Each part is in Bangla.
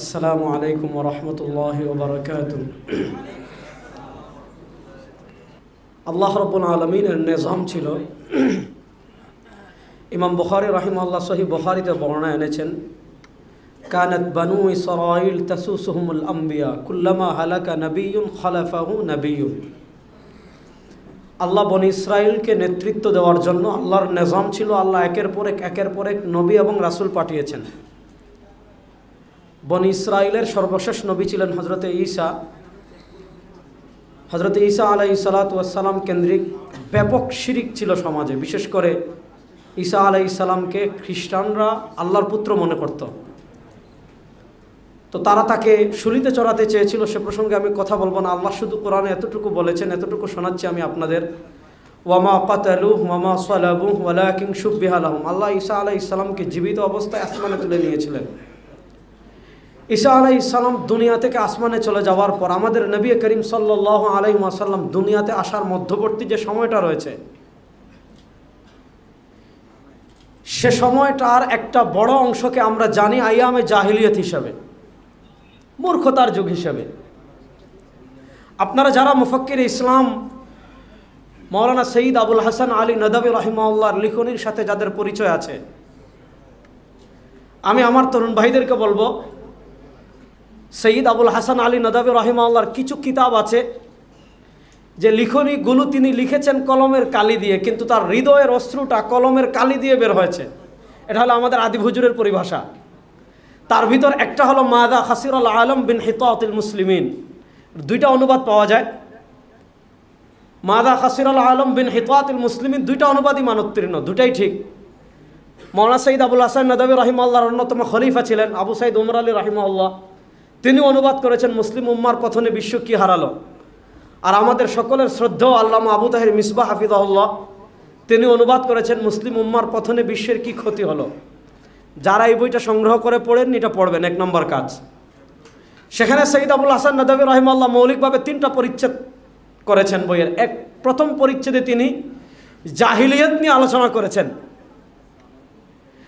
আসসালামু আলাইকুম ওয়া রাহমাতুল্লাহি ওয়া বারাকাতুহু। আল্লাহ রাব্বুল আলামিনের নিজাম ছিল। ইমাম বুখারী রাহিমাহুল্লাহ সহিহ বুখারীতে বর্ণনা এনেছেন, কানাত বানু ইসরাঈল তাসুসুহুমুল আম্বিয়া কুল্লামা হালাকা নাবিয়্যুন খালাফাহু নাবিয়্যুন। আল্লাহ বনি ইসরাইলকে নেতৃত্ব দেওয়ার জন্য আল্লাহর নিজাম ছিল। আল্লাহ একের পর এক নবী এবং রাসূল পাঠিয়েছেন। বনি ইসরাইলের সর্বশেষ নবী ছিলেন হযরতে ঈসা। হযরতে ঈসা আলাইহিস সালাতু ওয়াস সালাম কেন্দ্রিক ব্যাপক শিরিক ছিল সমাজে। বিশেষ করে ঈসা আলাইহিস সালামকে খ্রিস্টানরা আল্লাহর পুত্র মনে করত। তো তারা তাকে শুলিতে চড়াতে চেয়েছিল। সে প্রসঙ্গে আমি কথা বলবো না। আল্লাহ শুধু কোরআনে এতটুকু বলেছেন, এতটুকু শোনাচ্ছি আমি আপনাদের। ওয়ামা কাতালুহু ওয়ামা সালাবুহু ওয়ালাকিন শুব্বিহা লাহুম। আল্লাহ ঈসা আলাইহিস সালামকে জীবিত অবস্থায় আসমানে তুলে নিয়েছিলেন। ঈসা আলাইহিস সালাম দুনিয়া থেকে আসমানে চলে যাওয়ার পর আমাদের নবী করিম সাল্লাল্লাহু আলাইহি ওয়াসাল্লাম দুনিয়াতে আসার মধ্যবর্তী যে সময়টা রয়েছে, সে সময়টার একটা বড় অংশকে আমরা জানি আইয়ামে জাহিলিয়াত হিসাবে, মূর্খতার যুগ হিসাবে। আপনারা যারা মুফাক্কির ইসলাম মাওলানা সৈয়দ আবুল হাসান আলী নদভী রাহিমাহুল্লাহর লিখনির সাথে যাদের পরিচয় আছে, আমি আমার তরুণ ভাইদেরকে বলবো, সৈয়দ আবুল হাসান আলী নদভী রাহিমাহুল্লাহর কিছু কিতাব আছে যে লিখনিগুলো তিনি লিখেছেন কলমের কালি দিয়ে, কিন্তু তার হৃদয়ের অশ্রুটা কলমের কালি দিয়ে বের হয়েছে। এটা হলো আমাদের আদি হুজুরের পরিভাষা। তার ভিতর একটা হলো মাদা খাসিরুল আলম বিন হিতাতিল মুসলিমিন। দুইটা অনুবাদ পাওয়া যায়, মাদা খাসিরুল আলম বিন হিতাতিল মুসলিমিন। দুইটা অনুবাদই মানোত্তীর্ণ, দুটাই ঠিক। মাওলানা সৈয়দ আবুল হাসান নদভী রাহিমাহুল্লাহর অন্যতম খলিফা ছিলেন আবু সাইদ উমর আলী রাহিমাহুল্লাহ। তিনি অনুবাদ করেছেন মুসলিম উম্মার পথনে বিশ্ব কি হারালো। আর আমাদের সকলের শ্রদ্ধেয় আল্লামা আবু তাহের মিসবাহ হাফিজাহুল্লাহ, তিনি অনুবাদ করেছেন মুসলিম উম্মার পথনে বিশ্বের কি ক্ষতি হলো। যারা এই বইটা সংগ্রহ করে পড়েন, এটা পড়বেন, এক নম্বর কাজ। সেখানে সৈয়দ আবুল হাসান নদভী রাহিমাহুল্লাহ মৌলিকভাবে তিনটা পরিচ্ছেদ করেছেন বইয়ের। প্রথম পরিচ্ছেদে তিনি জাহিলিয়াত নিয়ে আলোচনা করেছেন।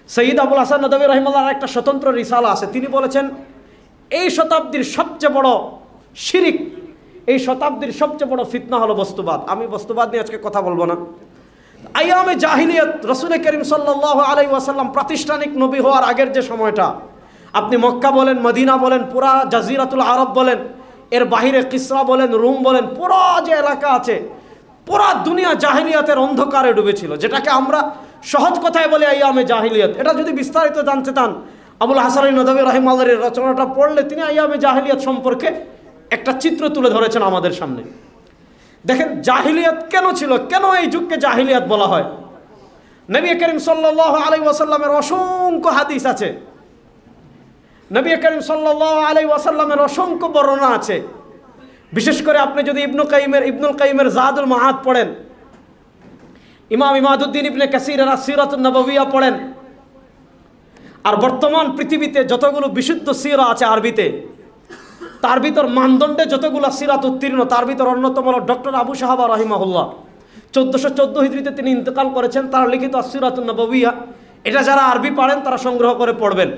সৈয়দ আবুল হাসান নদভী রাহিমাহুল্লাহর একটা স্বতন্ত্র রিসালা আছে। তিনি বলেছেন এই শতাব্দীর সবচেয়ে বড় শিরিক, এই শতাব্দীর সবচেয়ে বড় ফিতনা হলো বস্তুবাদ। আমি বস্তুবাদ নিয়ে আজকে কথা বলবো না। আইয়ামে জাহিলিয়াত, রাসূল করিম সাল্লাল্লাহু আলাইহি ওয়াসাল্লাম প্রাতিষ্ঠানিক নবী হওয়ার আগের যে সময়টা, আপনি মক্কা বলেন, মদিনা বলেন, পুরা জাজিরাতুল আরব বলেন, এর বাহিরে কিসরা বলেন, রুম বলেন, পুরা যে এলাকা আছে, পুরা দুনিয়া জাহিলিয়াতের অন্ধকারে ডুবেছিল, যেটাকে আমরা সহজ কথায় বলি আইয়ামে জাহিলিয়াত। এটা যদি বিস্তারিত জানতে চান, আবুল হাসান নদভী রাহিমাহুল্লাহর রচনাটা পড়লে তিনি আইয়ামে জাহিলিয়াত সম্পর্কে একটা চিত্র তুলে ধরেছেন আমাদের সামনে। দেখেন জাহিলিয়াত কেন ছিল, কেন এই যুগকে জাহিলিয়াত বলা হয়। নবী করিম সাল্লাল্লাহু আলাইহি ওয়াসাল্লামের অসংখ্য হাদিস আছে, নবী করিম সাল্লাল্লাহু আলাইহি ওয়াসাল্লামের অসংখ্য বর্ণনা আছে। বিশেষ করে আপনি যদি ইবনুল কাইমের জাদুল মাআদ পড়েন, ইমাম ইমাদউদ্দিন ইবনে কাসিরের আসিরাতুন নববিয়া পড়েন, আর বর্তমান পৃথিবীতে যতগুলো বিশুদ্ধ সিরা আছে আরবিতে, তার ভিতর মানদণ্ডে যতগুলো সিরাত উত্তীর্ণ, তার ভিতর অন্যতম হল ডক্টর আবু শাহাবা রাহিমাহুল্লাহ। 1414 হিজরিতে তিনি ইন্তেকাল করেছেন। তার লিখিত আসিরাতুন নববিয়া, এটা যারা আরবি পারেন তারা সংগ্রহ করে পড়বেন।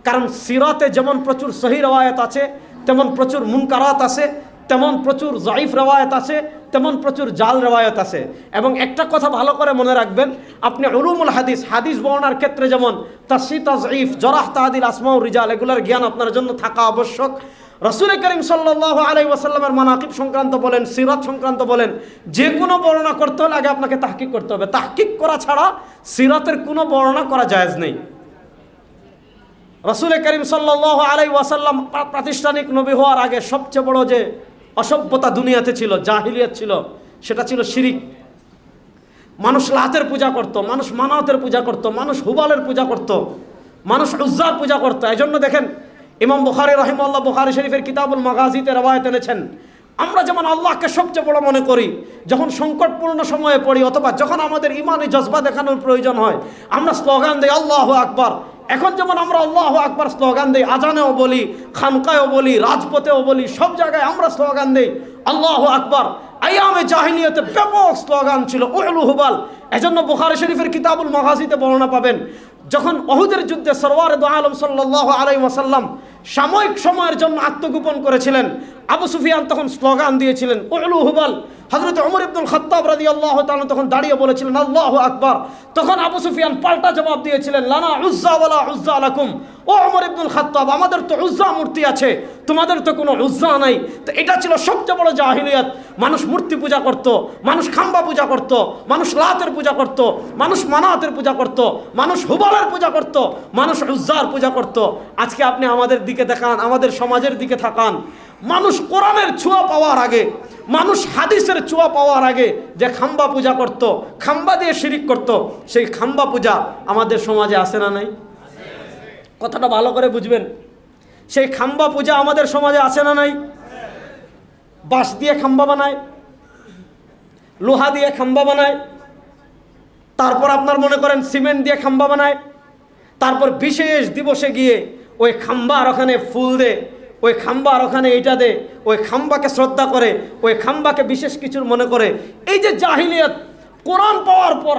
কারণ সিরাতে যেমন প্রচুর সহি রওয়ায়াত আছে, তেমন প্রচুর মুনকারাত আছে, তেমন প্রচুর জাইফ রওয়ায়াত আছে, তেমন প্রচুর জাল রওয়ায়াত আছে। এবং একটা কথা ভালো করে মনে রাখবেন, আপনি উলুমুল হাদিস, হাদিস বর্ণনার ক্ষেত্রে যেমন তাসহিহ তাযঈফ, জরাহ তা'দিল, আসমাউ রিজাল, এগুলোর জ্ঞান আপনার জন্য থাকা আবশ্যক। রাসূল করিম সাল্লাল্লাহু আলাইহি ওয়াসাল্লামের মানাকিব সংক্রান্ত বলেন, সিরাত সংক্রান্ত বলেন, যে কোনো বর্ণনা করতে হলে আগে আপনাকে তাহকিক করতে হবে। তাহকিক করা ছাড়া সিরাতের কোনো বর্ণনা করা জায়েজ নেই। রাসূল করিম সাল্লাল্লাহু আলাইহি ওয়াসাল্লাম প্রাতিষ্ঠানিক নবী হওয়ার আগে সবচেয়ে বড় যে অসভ্যতা দুনিয়াতে ছিল, জাহিলিয়াত ছিল, সেটা ছিল শিরিক। মানুষ লাতের পূজা করত, মানুষ মানাতের পূজা করত, মানুষ হুবালের পূজা করত, মানুষ উজ্জার পূজা করত। এই জন্য দেখেন ইমাম বুখারী রাহিমাহুল্লাহ বুখারী শরীফের কিতাবুল মাগাজিতে রওয়ায়াত এনেছেন, আমরা যেমন আল্লাহকে সবচেয়ে বড় মনে করি যখন সংকটপূর্ণ সময়ে পড়ি, অথবা যখন আমাদের ইমানি জজবা দেখানোর প্রয়োজন হয়, আমরা স্লোগান দিই আল্লাহু আকবার। এখন যেমন আমরা আল্লাহু আকবার স্লোগান দিই, আজানেও বলি, খানকায়ও বলি, রাজপথেও বলি, সব জায়গায় আমরা স্লোগান দিই আল্লাহু আকবার। আইয়ামে জাহিলিয়াতে ব্যাপক স্লোগান ছিল উলু হুবাল। এজন্য বুখারী শরীফের কিতাবুল মাগাজিতে বর্ণনা পাবেন, যখন উহুদের যুদ্ধে সরওয়ারে দু আলম সাল্লাল্লাহু আলাইহি ওয়াসাল্লাম সাময়িক সময়ের জন্য আত্মগোপন করেছিলেন। আবু সুফিয়ান তখন স্লোগান দিয়েছিলেন উলু হুবাল। হযরত ওমর ইবনুল খাত্তাব রাদিয়াল্লাহু তাআলা তখন দাঁড়িয়ে বলেছিলেন আল্লাহু আকবার। তখন আবু সুফিয়ান পাল্টা জবাব দিয়েছিলেন লানা উজ্জা ওয়ালা উজ্জা লাকুম। ও ওমর ইবনুল খাত্তাব, আমাদের তো উজ্জা মূর্তি আছে, তোমাদের তো কোনো উজ্জা নাই। তো এটা ছিল সবচেয়ে বড় জাহিলিয়াত। মানুষ মূর্তি পূজা করত, মানুষ খাম্বা পূজা করত, মানুষ লাতের পূজা করত, মানুষ মানাতের পূজা করত, মানুষ হুবালের পূজা করত, মানুষ উজ্জার পূজা করত। আজকে আপনি আমাদের দিকে দেখান, আমাদের সমাজের দিকে তাকান, মানুষ কোরআনের ছোঁয়া পাওয়ার আগে, মানুষ হাদিসের ছোঁয়া পাওয়ার আগে যে খাম্বা পূজা করত, খাম্বা দিয়ে শিরিক করত, সেই খাম্বা পূজা আমাদের সমাজে আসে না নাই? কথাটা ভালো করে বুঝবেন। সেই খাম্বা পূজা আমাদের সমাজে আসে না নাই? বাঁশ দিয়ে খাম্বা বানায়, লোহা দিয়ে খাম্বা বানায়, তারপর আপনার মনে করেন সিমেন্ট দিয়ে খাম্বা বানায়, তারপর বিশেষ দিবসে গিয়ে ওই খাম্বার ওখানে ফুল দে, ওই খাম্বার ওখানে এইটা দে, ওই খাম্বাকে শ্রদ্ধা করে, ওই খাম্বাকে বিশেষ কিছুর মনে করে। এই যে জাহিলিয়াত, কোরআন পাওয়ার পর,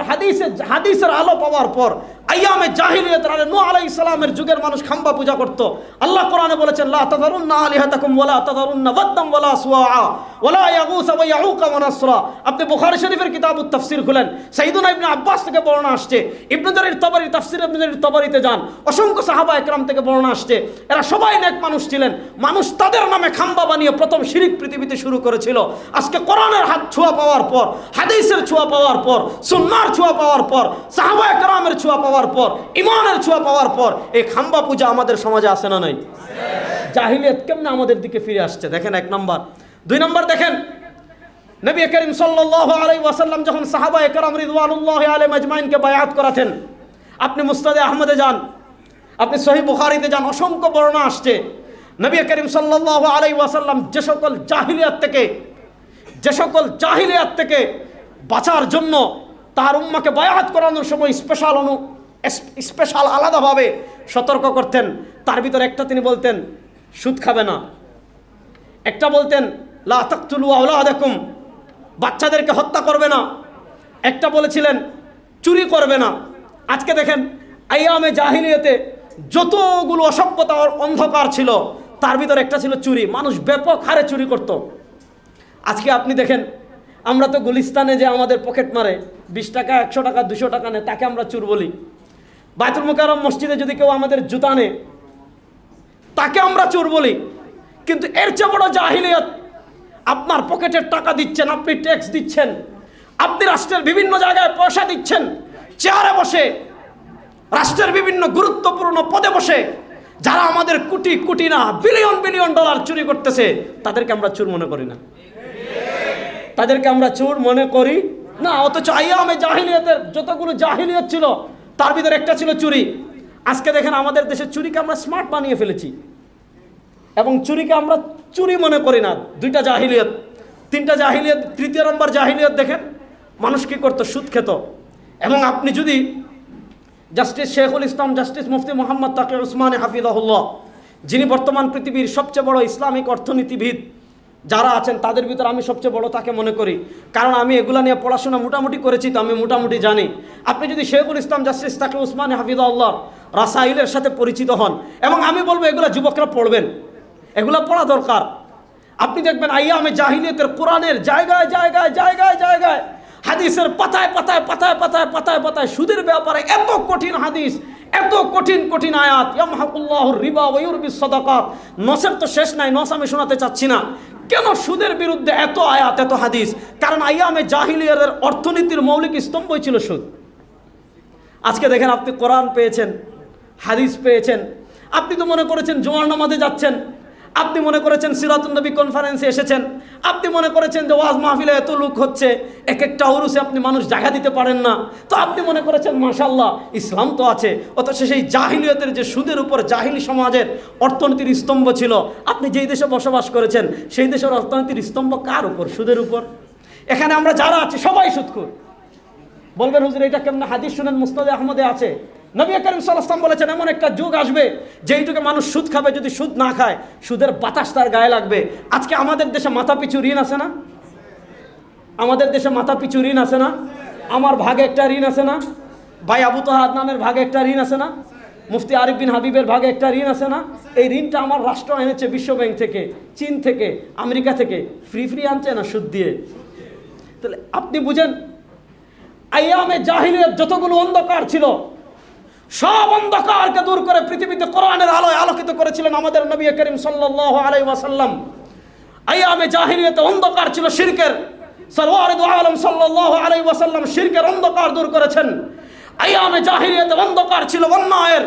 হাদিসের আলো পাওয়ার পর, আইয়ামে জাহিলিয়াত নূহ আলাইহিস সালামের যুগের মানুষ খাম্বা পূজা করত। আল্লাহ কোরআনে বলেছেন লা তাযারুন্না আলিহাতাকুম ওয়ালা তাযারুন্না ওয়াদ্দাম ওয়ালা সুওয়া ওয়ালা ইয়াগুস ওয়া ইয়াউক ওয়া নাসরা। আপনি বুখারী শরীফের কিতাবুত তাফসীর খুলেন, সাইয়্যিদুনা ইবনে আব্বাস থেকে বর্ণনা আসছে, ইবনে জারীর তাবরী তাফসীর ইবনে জারীর তাবরীতে যান, অসংখ্য সাহাবা একরাম থেকে বর্ণনা আসছে। এরা সবাই নেক মানুষ ছিলেন। মানুষ তাদের নামে খাম্বা বানিয়ে প্রথম শিরিক পৃথিবীতে শুরু করেছিল। আজকে কোরআনের হাত ছোঁয়া পাওয়ার পর, হাদিসের ছোঁয়া পাওয়ার পর, সুন্নাহর ছোঁয়া পাওয়ার পর, সাহাবা একরামের ছোঁয়া পাওয়ার পর, ইমানের ছোঁয়া পাওয়ার পর এই খাম্বা পূজা আমাদের সমাজে আসে না নাই? জাহিলিয়াত কেমনে আমাদের দিকে ফিরে আসছে দেখেন, এক নম্বর। দুই নম্বর দেখেন, নবী করিম সাল্লাল্লাহু আলাইহি ওয়াসাল্লাম যখন সাহাবায়ে কেরাম রিদওয়ানুল্লাহি আলাইহিম আজমাইনকে বায়াত করাতেন, আপনি মুসনাদে আহমদে যান, আপনি সহিহ বুখারীতে যান, অসংখ্য বর্ণনা আসছে। নবী করিম সাল্লাল্লাহু আলাইহি ওয়াসাল্লাম যে সকল জাহিলিয়াত থেকে বাঁচার জন্য তার উম্মাকে বায়াত করানোর সময় স্পেশাল আলাদাভাবে সতর্ক করতেন। তার ভিতরে একটা তিনি বলতেন সুদ খাবে না, একটা বলতেন লা তাকতুলু আওলাদাকুম, বাচ্চাদেরকে হত্যা করবে না, একটা বলেছিলেন চুরি করবে না। আজকে দেখেন আইয়ামে জাহিলিয়াতে যতগুলো অসভ্যতা অন্ধকার ছিল তার ভিতরে একটা ছিল চুরি। মানুষ ব্যাপক হারে চুরি করত। আজকে আপনি দেখেন, আমরা তো গুলিস্তানে যে আমাদের পকেট মারে 20 টাকা 100 টাকা 200 টাকা নেয়, তাকে আমরা চোর বলি। বাইতুল মুকাররম মসজিদে যদি কেউ আমাদের জুতা নেয়, তাকে আমরা চোর বলি। কিন্তু এর চেয়ে বড় জাহিলিয়াত, আপনার পকেটের টাকা দিচ্ছেন, আপনি ট্যাক্স দিচ্ছেন, আপনি রাষ্ট্রের বিভিন্ন জায়গায় পয়সা দিচ্ছেন, চেয়ারে বসে রাষ্ট্রের বিভিন্ন গুরুত্বপূর্ণ পদে বসে যারা আমাদের কোটি কোটি না বিলিয়ন বিলিয়ন ডলার চুরি করতেছে, তাদেরকে আমরা চোর মনে করি না, তাদেরকে আমরা চোর মনে করি না। অথচ আইয়ামে জাহিলিয়াতের যতগুলো জাহিলিয়াত ছিল তার ভিতরে একটা ছিল চুরি। আজকে দেখেন আমাদের দেশে চুরিকে আমরা স্মার্ট বানিয়ে ফেলেছি এবং চুরিকে আমরা চুরি মনে করি না। দুইটা জাহিলিয়াত, তিনটা জাহিলিয়াত, তৃতীয় নম্বর জাহিলিয়াত দেখেন মানুষ কি করতো, সুদ খেত। এবং আপনি যদি জাস্টিস শেখুল ইসলাম, জাস্টিস মুফতি মোহাম্মদ তাকি উসমানে হাফিজাহুল্লাহ, যিনি বর্তমান পৃথিবীর সবচেয়ে বড় ইসলামিক অর্থনীতিবিদ যারা আছেন তাদের ভিতরে আমি সবচেয়ে বড় তাকে মনে করি, কারণ আমি এগুলা নিয়ে পড়াশোনা মোটামুটি করেছি, তো আমি মোটামুটি জানি। আপনি যদি শেখুল ইসলাম জাস্টিস তাকি উসমানে হাফিজাহুল্লাহ রাসাইলের সাথে পরিচিত হন, এবং আমি বলবো এগুলা যুবকরা পড়বেন, এগুলা পড়া দরকার। আপনি দেখবেন আইয়ামে জাহিলিয়াতের কোরআনের জায়গায় জায়গায় জায়গায় জায়গায়, হাদিসের পাতায় পাতায় পাতায় পাতায় পাতায় পাতায় সুদের ব্যাপারে এত কঠিন হাদিস, এত কঠিন কঠিন আয়াত, ইয়ামহাকুল্লাহুর রিবা ওয়া ইউরবিস সাদাকাত। নসের তো শেষ নাই, নস আমি শোনাতে চাচ্ছি না। কেন সুদের বিরুদ্ধে এত আয়াত, এত হাদিস? কারণ আইয়ামে জাহিলিয়াতের অর্থনীতির মৌলিক স্তম্ভই ছিল সুদ। আজকে দেখেন আপনি কোরআন পেয়েছেন, হাদিস পেয়েছেন, আপনি তো মনে করেছেন জুমার নামাজে যাচ্ছেন, আপনি মনে করেছেন সিরাতুন নবী কনফারেন্সে এসেছেন, আপনি মনে করেছেন যে ওয়াজ মাহফিলে এত লোক হচ্ছে, এক একটা উরুসে আপনি মানুষ জায়গা দিতে পারেন না, তো আপনি মনে করেছেন মাশাআল্লাহ ইসলাম তো আছে। অথচ সেই জাহিলিয়াতের যে সুদের উপর জাহিলি সমাজের অর্থনীতির স্তম্ভ ছিল, আপনি যেই দেশে বসবাস করেছেন সেই দেশের অর্থনীতির স্তম্ভ কার উপর? সুদের উপর। এখানে আমরা যারা আছি সবাই সুদখোর। বলবেন হুজুর এটা কেমন? হাদিস শুনেন, মুসনাদে আহমদে আছে, নবী করিম সাল্লাল্লাহু আলাইহি ওয়াসাল্লাম বলেছেন এমন একটা যুগ আসবে যেই যুগে মানুষ সুদ খাবে, যদি সুদ না খায় সুদের বাতাস তার গায়ে লাগবে। আজকে আমাদের দেশে মাথা পিছু ঋণ আছে না? আমাদের দেশে মাথা পিছু ঋণ আছে না? আমার ভাগে একটা ঋণ আছে না? ভাই আবু তাহা আদনানের ভাগে একটা ঋণ আছে না? মুফতি আরিফ বিন হাবিবের ভাগে একটা ঋণ আছে না, এই ঋণটা আমার রাষ্ট্র এনেছে বিশ্ব ব্যাংক থেকে, চীন থেকে, আমেরিকা থেকে, ফ্রি আনছে না সুদ দিয়ে। তাহলে আপনি বুঝেন আইয়ামে জাহিলিয়াত যতগুলো অন্ধকার ছিল সব অন্ধকারকে দূর করে পৃথিবীতে কোরআনের আলোয় আলোকিত করেছিলেন আমাদের নবী করিম সাল্লাল্লাহু আলাইহি ওয়াসাল্লাম। আইয়ামে জাহিলিয়াতে অন্ধকার ছিল শিরকের, সরওয়ারে দু আলম সাল্লাল্লাহু আলাইহি ওয়াসাল্লাম শিরকের অন্ধকার দূর করেছেন। আইয়ামে জাহিলিয়াতে অন্ধকার ছিল অন্যায়ের,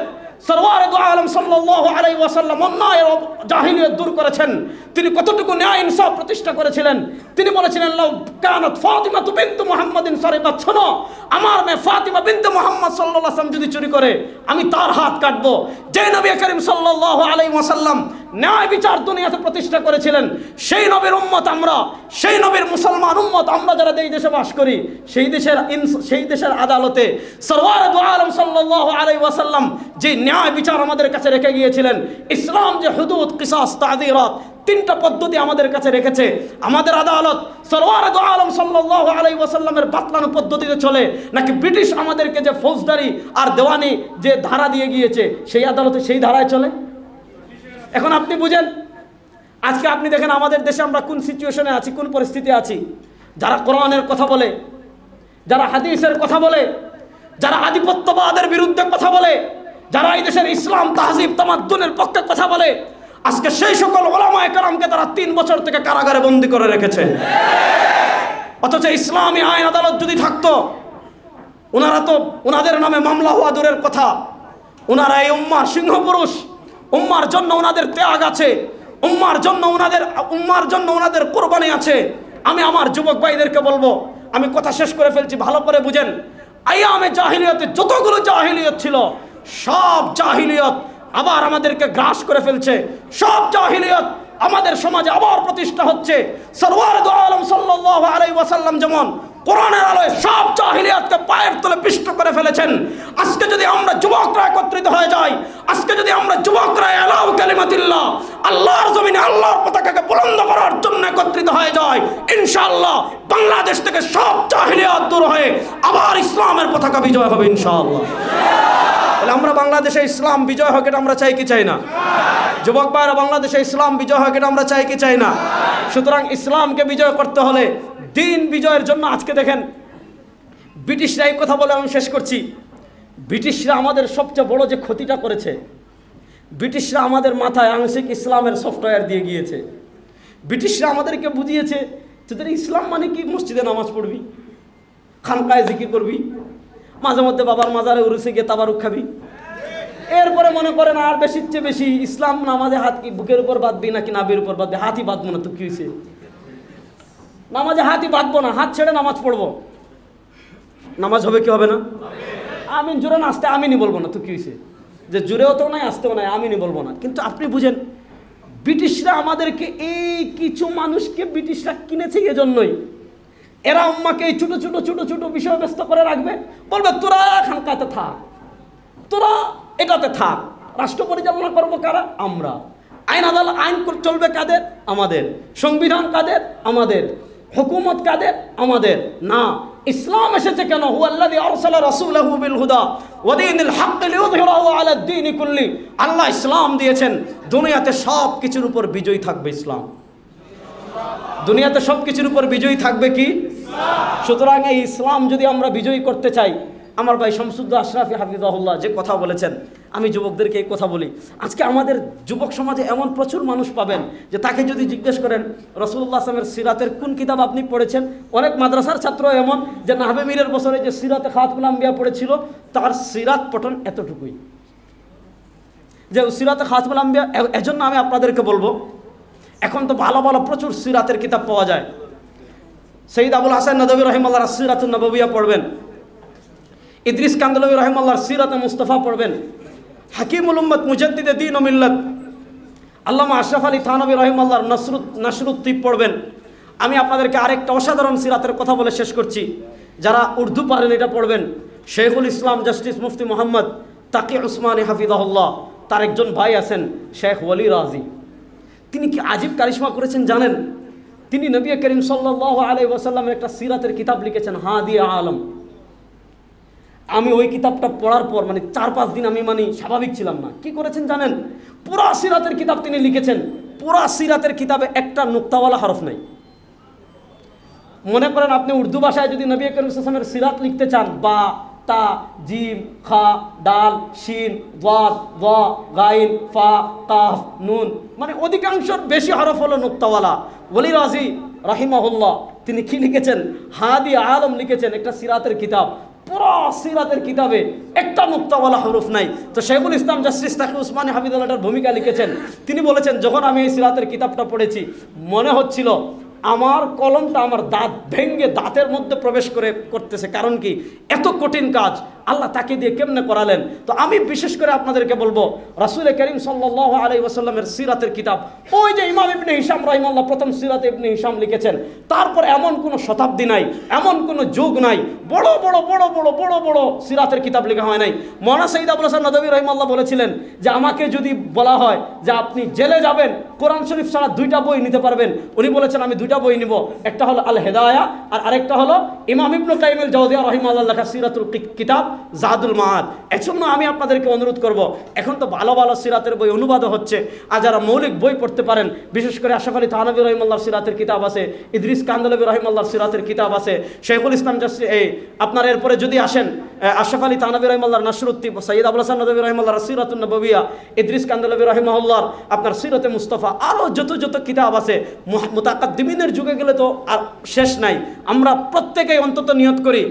সরওয়ারে দু আলম সাল্লাল্লাহু আলাইহি ওয়াসাল্লাম অন্যায়ের জাহিলিয়াত দূর করেছেন। তিনি কতটুকু ন্যায় ইনসাফ প্রতিষ্ঠা করেছিলেন। তিনি বলেছিলেন লাউ কানাত ফাতিমা বিনতু মুহাম্মাদিন সারিকাত, শোনো আমার মেয়ে ফাতিমা বিনতে মুহাম্মদ সাল্লাল্লাহু আলাইহি ওয়াসাল্লাম যদি চুরি করে আমি তার হাত কাটবো। যে নবী করিম সাল্লাল্লাহু আলাইহি ওয়াসাল্লাম ন্যায় বিচার দুনিয়াতে প্রতিষ্ঠা করেছিলেন, সেই নবীর উম্মত আমরা, সেই নবীর মুসলমান উম্মত আমরা যারা এই দেশে বাস করি, সেই দেশের আদালতে সরওয়ারে দু আলম সাল্লাল্লাহু আলাইহি ওয়াসাল্লাম যে ন্যায় বিচার আমাদের কাছে রেখে গিয়েছিলেন, ইসলাম যে হুদুদ, কিসাস, তাযীরাত তিনটা পদ্ধতি আমাদের কাছে রেখেছে। আমাদের আদালত সরওয়ারে দু আলম সাল্লাল্লাহু আলাইহি ওয়াসাল্লামের বাতলানো পদ্ধতিতে চলে, নাকি ব্রিটিশ আমাদেরকে যে ফৌজদারি আর দেওয়ানি যে ধারা দিয়ে গিয়েছে সেই আদালতে সেই ধারায় চলে? এখন আপনি বুঝেন আজকে আপনি দেখেন আমাদের দেশে আমরা কোন সিচুয়েশনে আছি, কোন পরিস্থিতি আছি। যারা কোরআনের কথা বলে, যারা হাদিসের কথা বলে, যারা আধিপত্যবাদের বিরুদ্ধে কথা বলে, যারা এই দেশের ইসলাম তাহজিব তামাদ্দুনের পক্ষে কথা বলে, আজকে সেই সকল ওলামায়ে কেরামকে তারা 3 বছর থেকে কারাগারে বন্দী করে রেখেছে। অথচ ইসলামী আইন আদালত যদি থাকতো, ওনারা তো ওনাদের নামে মামলা হওয়া দূরের কথা, ওনারা এই উম্মার সিংহপুরুষ, উম্মার জন্য ওনাদের ত্যাগ আছে, উম্মার জন্য ওনাদের কোরবানি আছে। আমি আমার যুবক ভাইদেরকে বলবো, আমি কথা শেষ করে ফেলছি, ভালো করে বুঝেন। আইয়ামে জাহিলিয়াতে যতগুলো জাহিলিয়ত ছিল সব জাহিলিয়ত আবার আমাদেরকে গ্রাস করে ফেলছে। সব জাহিলিয়ত আমাদের সমাজে আবার প্রতিষ্ঠা হচ্ছে। সরওয়ারে দু আলম সাল্লাল্লাহু আলাইহি ওয়াসাল্লাম যেমন কোরআনের আলোয় সব জাহিলিয়াতকে পায়ের তলে পিষ্ট করে ফেলেছেন। আজকে যদি আমরা যুবকরা একত্রিত হয়ে যাই, আজকে যদি আমরা যুবকরা আলাউ কালিমাতিল্লাহ, আল্লাহর জমিনে আল্লাহর পতাকাকে বুলন্দ করার জন্য একত্রিত হয়ে যাই, ইনশাআল্লাহ বাংলাদেশ থেকে সব জাহিলিয়াত দূর হয়ে আবার ইসলামের পতাকা বিজয় হবে ইনশাআল্লাহ। তাহলে আমরা বাংলাদেশে ইসলাম বিজয় হোক, এটা আমরা চাই কি চাই না? যুবক ভাইরা, বাংলাদেশে ইসলাম বিজয় হোক, এটা আমরা চাই কি চাই না? সুতরাং ইসলামকে বিজয় করতে হলে দিন বিজয়ের জন্য আজকে দেখেন ব্রিটিশরা এই কথা বলে আমি শেষ করছি, ব্রিটিশরা আমাদের সবচেয়ে বড় যে ক্ষতিটা করেছে, ব্রিটিশরা আমাদের মাথায় আংশিক ইসলামের সফটওয়্যার দিয়ে গিয়েছে। ব্রিটিশরা আমাদেরকে বুঝিয়েছে তোদের ইসলাম মানে কি, মসজিদে নামাজ পড়বি, খানকায় জিকির করবি, মাঝে মধ্যে বাবার মাজারে উরুসে গিয়ে তাবারুক খাবি, এরপরে মনে করেন আর বেশির চেয়ে বেশি ইসলাম নামাজে হাত কি বুকের উপর বাঁধবি নাকি নাভির উপর বাঁধবি? হাতই বাঁধবো না তো কি হয়েছে? নামাজে হাতই বাঁধবো না, হাত ছেড়ে নামাজ পড়বো, নামাজ হবে কি হবে না? আমিন জোরে না আসতে আমিনই বলবো না তো কি হয়েছে? যে জোরেও তো নাই আসতেও নাই, আমিনই বলবো না। কিন্তু আপনি বুঝেন ব্রিটিশরা আমাদেরকে এই কিছু মানুষকে ব্রিটিশরা কিনেছে এজন্যই, এরা উম্মাকে এই ছোট ছোট ছোট ছোট বিষয় ব্যস্ত করে রাখবে, বলবে তোরা খানকাতে থাক, তোরা এটাতে থাক, রাষ্ট্র পরিচালনা করবো কারা? আমরা। আইন আদালত, আইন চলবে কাদের? আমাদের। সংবিধান কাদের? আমাদের। হুকুমত কাদের? আমাদের। না, ইসলাম এসেছে কেন? হুয়াল্লাযী আরসালা রাসূলাহু বিল হুদা ওয়া দীনিল হক লিইয়ুযহিরাহু আলা দ্বীনি কুল্লি। আল্লাহ ইসলাম দিয়েছেন, দুনিয়াতে সব কিছুর উপর বিজয়ী থাকবে ইসলাম। দুনিয়াতে সব কিছুর উপর বিজয়ী থাকবে কি? সুতরাং এই ইসলাম যদি আমরা বিজয়ী করতে চাই, আমার ভাই শামসুদ্দৌলা আশরাফী হাফিজাহুল্লাহ যে কথা বলেছেন, আমি যুবকদেরকে এই কথা বলি। আজকে আমাদের যুবক সমাজে এমন প্রচুর মানুষ পাবেন যে তাকে যদি জিজ্ঞেস করেন রাসূলুল্লাহ সাল্লাল্লাহু আলাইহি ওয়াসাল্লামের সিরাতের কোন কিতাব আপনি পড়েছেন, অনেক মাদ্রাসার ছাত্র এমন যে নাহবে মীরের বছরে যে সিরাতে খাতমুল আম্বিয়া পড়েছিল তার সিরাত পঠন এতটুকুই, যে সিরাতে খাতমুল আম্বিয়া। এজন্য আমি আপনাদেরকে বলবো, এখন তো ভালো ভালো প্রচুর সিরাতের কিতাব পাওয়া যায়। সৈয়দ আবুল হাসান নদভী রাহিমাহুল্লাহর সিরাতুন নববিয়া পড়বেন, ইদ্রিস কান্দলভী রাহিমাহুল্লাহর সিরাতে মুস্তাফা পড়বেন, হাকিমুল উম্মত মুজাদ্দিদে দ্বীন ও মিল্লাত আল্লামা আশরাফ আলী থানভী রাহিমাহুল্লাহর নসরুত তিব পড়বেন। আমি আপনাদেরকে আরেকটা অসাধারণ সিরাতের কথা বলে শেষ করছি, যারা উর্দু পারেন এটা পড়বেন। শেখুল ইসলাম জাস্টিস মুফতি মোহাম্মদ তাকি উসমানী হাফিজাহুল্লাহ, তার একজন ভাই আছেন শেখ ওয়ালি রাজি। তিনি কি আজীব কারিশমা করেছেন জানেন? তিনি নবী করিম সাল্লাল্লাহু আলাইহি ওয়াসাল্লামের একটা সিরাতের কিতাব লিখেছেন, হাদিয়ে আলম। আমি ওই কিতাবটা পড়ার পর মানে 4-5 দিন আমি মানে স্বাভাবিক ছিলাম না। কি করেছেন জানেন? পুরা সিরাতের কিতাব তিনি লিখেছেন, পুরা সিরাতের কিতাবে একটা নুক্তাওয়ালা হরফ নাই। মনে করেন আপনি উর্দু ভাষায় যদি নবী করিম সাল্লাল্লাহু আলাইহি ওয়াসাল্লামের সিরাত লিখতে চান, বা তা জিম খা ডাল শিন ওয়াদ ওয়া গাইন ফা কাফ নুন, মানে অধিকাংশের বেশি হরফ হলো নুক্তাওয়ালা। ওলি রাজি রাহিমাহুল্লাহ তিনি কি লিখেছেন? হাদি আলম লিখেছেন একটা সিরাতের কিতাব, পুরো সিরাতের কিতাবে একটা নুক্তাওয়ালা হরফ নাই। তো শেখুল ইসলাম জাস্টিস তাকি উসমানী হাফিজুল্লাহর ভূমিকা লিখেছেন। তিনি বলেছেন, যখন আমি এই সিরাতের কিতাবটা পড়েছি মনে হচ্ছিল আমার কলমটা আমার দাঁত ভেঙে দাঁতের মধ্যে প্রবেশ করতেছে। কারণ কি? এত কঠিন কাজ আল্লাহ তাকে দিয়ে কেমনে করালেন। তো আমি বিশেষ করে আপনাদেরকে বলবো, রাসূল করিম সাল্লাল্লাহু আলাইহি ওয়াসাল্লামের সিরাতের কিতাব, ওই যে ইমাম ইবনে হিশাম রাহিমাহুল্লাহ প্রথম সিরাতে ইবনে হিশাম লিখেছেন, তারপর এমন কোনো শতাব্দী নাই, এমন কোনো যুগ নাই বড় বড় বড় বড় বড় বড় সিরাতের কিতাব লেখা হয় নাই। মাওলানা সৈয়দ আবুল হাসান নদভী রাহিমাহুল্লাহ বলেছিলেন যে আমাকে যদি বলা হয় যে আপনি জেলে যাবেন, কোরআন শরীফ ছাড়া 2টা বই নিতে পারবেন, উনি বলেছেন আমি 2টা বই নিব, একটা হলো আল হেদায়া আর আরেকটা হলো ইমাম ইবনে কাইয়িম আল জাওজিয়া রাহিমাহুল্লাহ লেখা সিরাতুল কিতাব জাদুল মাআদ। এজন্য আমি আপনাদেরকে অনুরোধ করব, এখন তো ভালো ভালো সিরাতের বই অনুবাদও হচ্ছে, আর যারা মৌলিক বই পড়তে পারেন, বিশেষ করে আশরাফ আলী থানভী রাহিমাহুল্লাহর সিরাতের কিতাব আছে, ইদ্রিস কান্দলভী রাহিমাহুল্লাহর সিরাতের কিতাব আছে, শেখুল ইসলাম আপনার এরপরে যদি আসেন আশরাফ আলী থানভী রাহিমাহুল্লাহর নাসরুদ্দিন, সৈয়দ আবুল হাসান নদভী রাহিমাহুল্লাহর সিরাতুন নববিয়া, ইদ্রিস কান্দলভী রাহিমাহুল্লাহর আপনার সিরাতে মুস্তাফা, আরও যত কিতাব আছে মুতাকাদ্দিমিনের যুগে গেলে তো আর শেষ নাই। আমরা প্রত্যেকেই অন্তত নিয়ত করি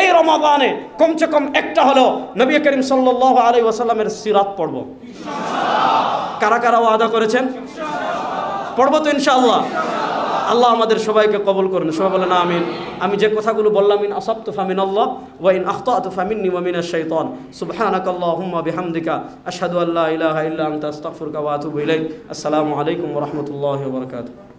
এই রমাদানে কমসে কম একটা হলো নবী করিম সাল্লাল্লাহু আলাইহি ওয়াসাল্লামের সিরাত পড়ব। কারা কারা ওয়াদা করেছেন? পড়ব তো ইনশাআল্লাহ। আল্লাহ আমাদের সবাইকে কবুল করুন। সবাই বলেন আমিন। আমি যে কথাগুলো বললাম, ইন আসাবতু ফামিনাল্লাহ ওয়া ইন আখতাতু ফামিন্নি ওয়া মিনাশ শাইতান। সুবহানাকাল্লাহুম্মা বিহামদিকা আশহাদু আল্লা ইলাহা ইল্লা আনতা আস্তাগফিরুকা ওয়া আতুবু ইলাইক। আসসালামু আলাইকুম ওয়া রাহমাতুল্লাহি ওয়া বারাকাতুহু।